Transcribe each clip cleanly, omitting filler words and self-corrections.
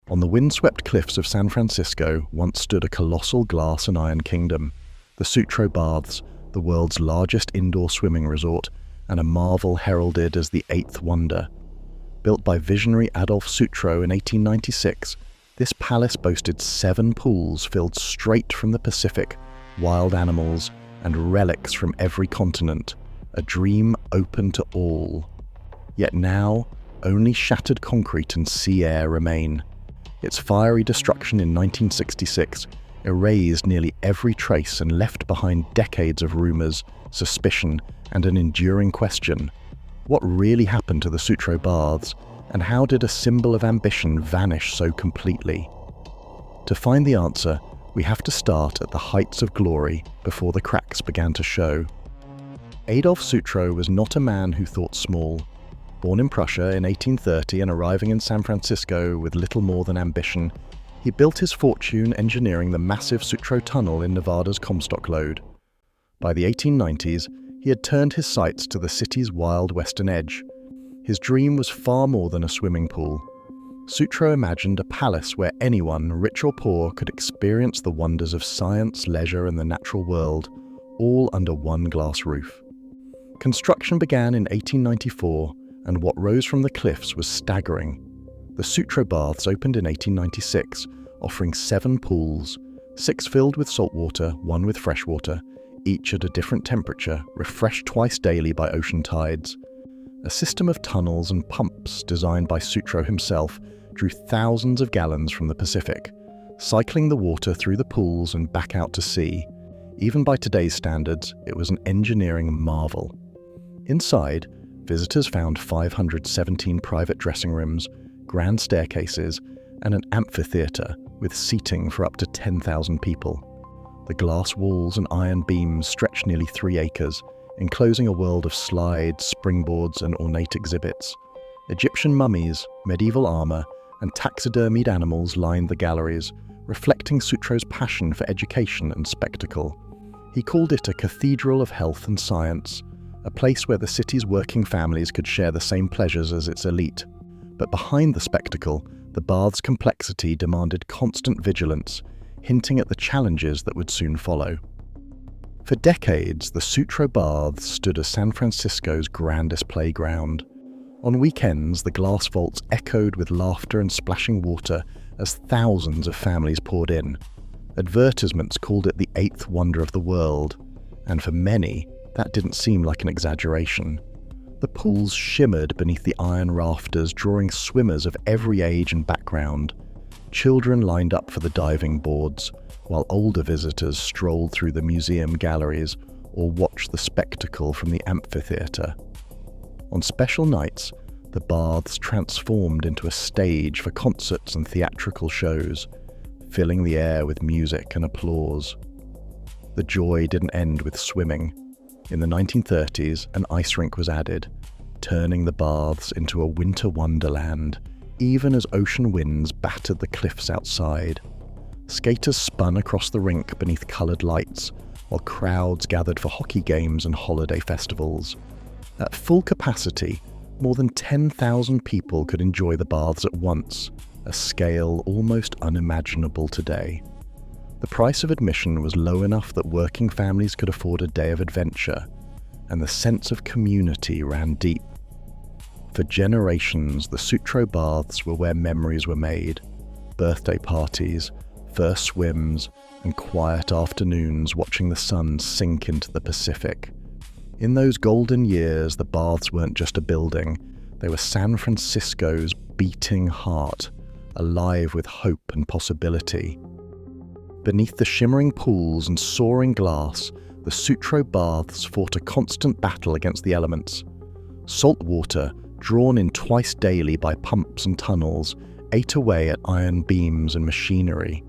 On the windswept cliffs of San Francisco once stood a colossal glass and iron kingdom, the Sutro Baths, the world's largest indoor swimming resort, and a marvel heralded as the eighth wonder. Built by visionary Adolf Sutro in 1896, this palace boasted 7 pools filled straight from the Pacific, wild animals, and relics from every continent, a dream open to all. Yet now, only shattered concrete and sea air remain. Its fiery destruction in 1966 erased nearly every trace and left behind decades of rumors, suspicion, and an enduring question. What really happened to the Sutro Baths, and how did a symbol of ambition vanish so completely? To find the answer, we have to start at the heights of glory before the cracks began to show. Adolf Sutro was not a man who thought small. Born in Prussia in 1830 and arriving in San Francisco with little more than ambition, he built his fortune engineering the massive Sutro Tunnel in Nevada's Comstock Lode. By the 1890s, he had turned his sights to the city's wild western edge. His dream was far more than a swimming pool. Sutro imagined a palace where anyone, rich or poor, could experience the wonders of science, leisure, and the natural world, all under one glass roof. Construction began in 1894, and what rose from the cliffs was staggering. The Sutro Baths opened in 1896, offering 7 pools, 6 filled with salt water, 1 with fresh water, each at a different temperature, refreshed twice daily by ocean tides. A system of tunnels and pumps designed by Sutro himself drew thousands of gallons from the Pacific, cycling the water through the pools and back out to sea. Even by today's standards, it was an engineering marvel. Inside, visitors found 517 private dressing rooms, grand staircases, and an amphitheater with seating for up to 10,000 people. The glass walls and iron beams stretched nearly 3 acres, enclosing a world of slides, springboards, and ornate exhibits. Egyptian mummies, medieval armor, and taxidermied animals lined the galleries, reflecting Sutro's passion for education and spectacle. He called it a cathedral of health and science, a place where the city's working families could share the same pleasures as its elite. But behind the spectacle, the bath's complexity demanded constant vigilance, hinting at the challenges that would soon follow. For decades, the Sutro Baths stood as San Francisco's grandest playground. On weekends, the glass vaults echoed with laughter and splashing water as thousands of families poured in. Advertisements called it the 8th wonder of the world, and for many, that didn't seem like an exaggeration. The pools shimmered beneath the iron rafters, drawing swimmers of every age and background. Children lined up for the diving boards, while older visitors strolled through the museum galleries or watched the spectacle from the amphitheater. On special nights, the baths transformed into a stage for concerts and theatrical shows, filling the air with music and applause. The joy didn't end with swimming. In the 1930s, an ice rink was added, turning the baths into a winter wonderland, even as ocean winds battered the cliffs outside. Skaters spun across the rink beneath coloured lights, while crowds gathered for hockey games and holiday festivals. At full capacity, more than 10,000 people could enjoy the baths at once, a scale almost unimaginable today. The price of admission was low enough that working families could afford a day of adventure, and the sense of community ran deep. For generations, the Sutro Baths were where memories were made. Birthday parties, first swims, and quiet afternoons watching the sun sink into the Pacific. In those golden years, the baths weren't just a building, they were San Francisco's beating heart, alive with hope and possibility. Beneath the shimmering pools and soaring glass, the Sutro Baths fought a constant battle against the elements. Salt water, drawn in twice daily by pumps and tunnels, ate away at iron beams and machinery.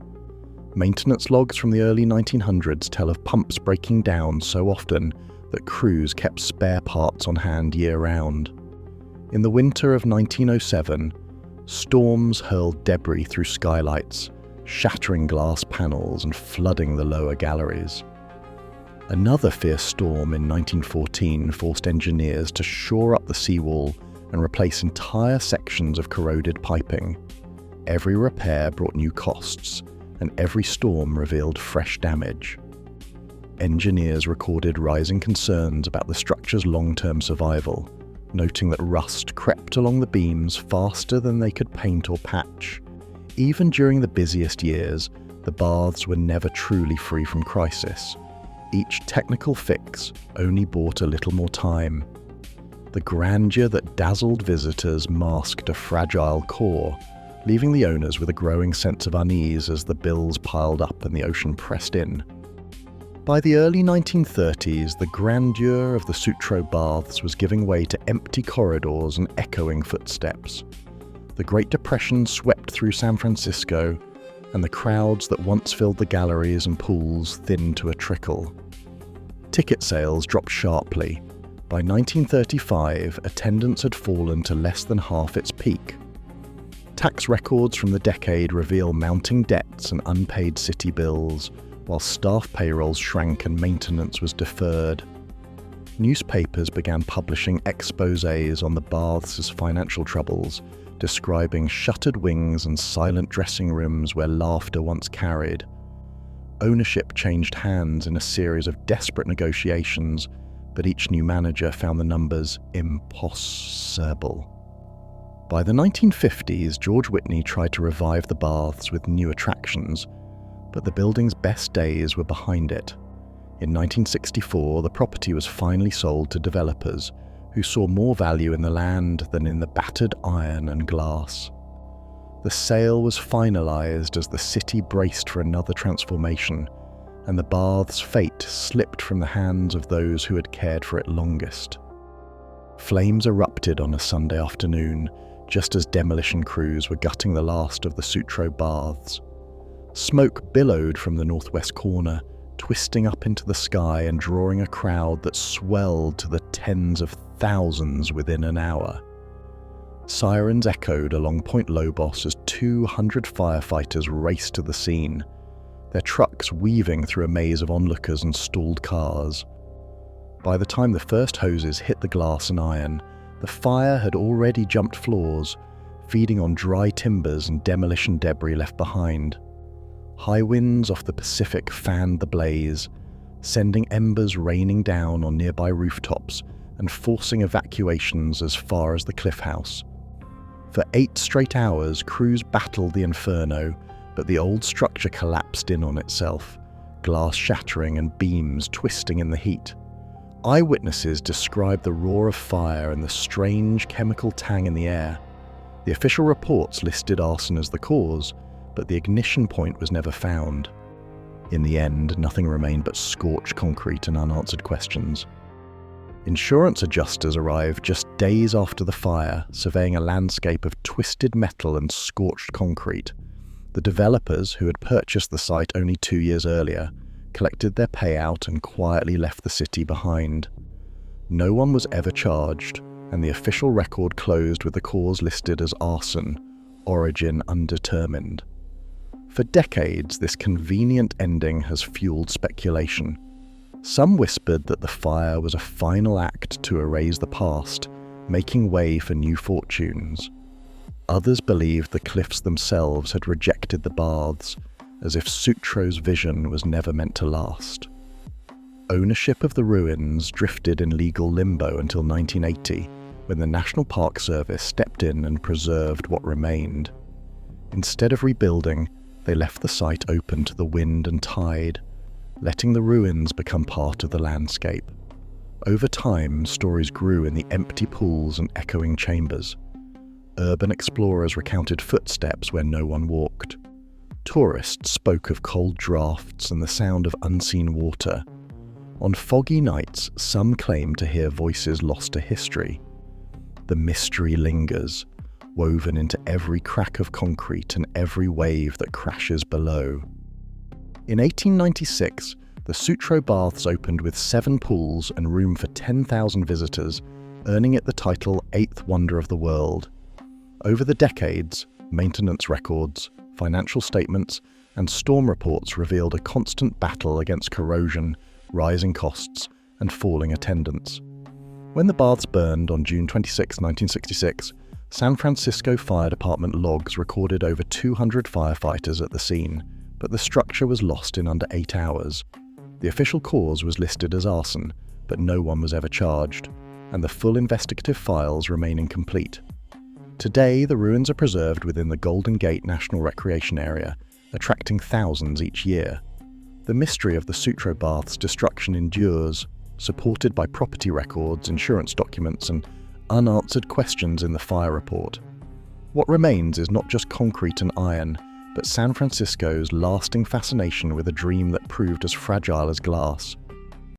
Maintenance logs from the early 1900s tell of pumps breaking down so often that crews kept spare parts on hand year-round. In the winter of 1907, storms hurled debris through skylights, shattering glass panels and flooding the lower galleries. Another fierce storm in 1914 forced engineers to shore up the seawall and replace entire sections of corroded piping. every repair brought new costs, and every storm revealed fresh damage. Engineers recorded rising concerns about the structure's long-term survival, noting that rust crept along the beams faster than they could paint or patch. Even during the busiest years, the baths were never truly free from crisis. Each technical fix only bought a little more time. The grandeur that dazzled visitors masked a fragile core, leaving the owners with a growing sense of unease as the bills piled up and the ocean pressed in. By the early 1930s, the grandeur of the Sutro baths was giving way to empty corridors and echoing footsteps. The Great Depression swept through San Francisco, and the crowds that once filled the galleries and pools thinned to a trickle. Ticket sales dropped sharply. By 1935, attendance had fallen to less than half its peak. Tax records from the decade reveal mounting debts and unpaid city bills, while staff payrolls shrank and maintenance was deferred. Newspapers began publishing exposés on the baths' financial troubles, describing shuttered wings and silent dressing rooms where laughter once carried. Ownership changed hands in a series of desperate negotiations, but each new manager found the numbers impossible. By the 1950s, George Whitney tried to revive the baths with new attractions, but the building's best days were behind it. In 1964, the property was finally sold to developers who saw more value in the land than in the battered iron and glass. The sale was finalized as the city braced for another transformation, and the bath's fate slipped from the hands of those who had cared for it longest. Flames erupted on a Sunday afternoon, just as demolition crews were gutting the last of the Sutro baths. Smoke billowed from the northwest corner, twisting up into the sky and drawing a crowd that swelled to the tens of thousands within an hour. Sirens echoed along Point Lobos as 200 firefighters raced to the scene, their trucks weaving through a maze of onlookers and stalled cars. By the time the first hoses hit the glass and iron, the fire had already jumped floors, feeding on dry timbers and demolition debris left behind. High winds off the Pacific fanned the blaze, sending embers raining down on nearby rooftops and forcing evacuations as far as the cliff house. For 8 straight hours, crews battled the inferno, but the old structure collapsed in on itself, glass shattering and beams twisting in the heat. Eyewitnesses described the roar of fire and the strange chemical tang in the air. The official reports listed arson as the cause, but the ignition point was never found. In the end, nothing remained but scorched concrete and unanswered questions. Insurance adjusters arrived just days after the fire, surveying a landscape of twisted metal and scorched concrete. The developers, who had purchased the site only 2 years earlier, collected their payout and quietly left the city behind. No one was ever charged, and the official record closed with the cause listed as arson, origin undetermined. For decades, this convenient ending has fueled speculation. Some whispered that the fire was a final act to erase the past, making way for new fortunes. Others believed the cliffs themselves had rejected the baths, as if Sutro's vision was never meant to last. Ownership of the ruins drifted in legal limbo until 1980, when the National Park Service stepped in and preserved what remained. Instead of rebuilding, they left the site open to the wind and tide, letting the ruins become part of the landscape. Over time, stories grew in the empty pools and echoing chambers. Urban explorers recounted footsteps where no one walked. Tourists spoke of cold drafts and the sound of unseen water. On foggy nights, some claimed to hear voices lost to history. The mystery lingers, woven into every crack of concrete and every wave that crashes below. In 1896, the Sutro Baths opened with 7 pools and room for 10,000 visitors, earning it the title 8th Wonder of the World. Over the decades, maintenance records, financial statements, and storm reports revealed a constant battle against corrosion, rising costs, and falling attendance. When the baths burned on June 26, 1966, San Francisco Fire Department logs recorded over 200 firefighters at the scene, but the structure was lost in under 8 hours. The official cause was listed as arson, but no one was ever charged, and the full investigative files remain incomplete. Today, the ruins are preserved within the Golden Gate National Recreation Area, attracting thousands each year. The mystery of the Sutro Bath's destruction endures, supported by property records, insurance documents, and unanswered questions in the fire report. What remains is not just concrete and iron, but San Francisco's lasting fascination with a dream that proved as fragile as glass.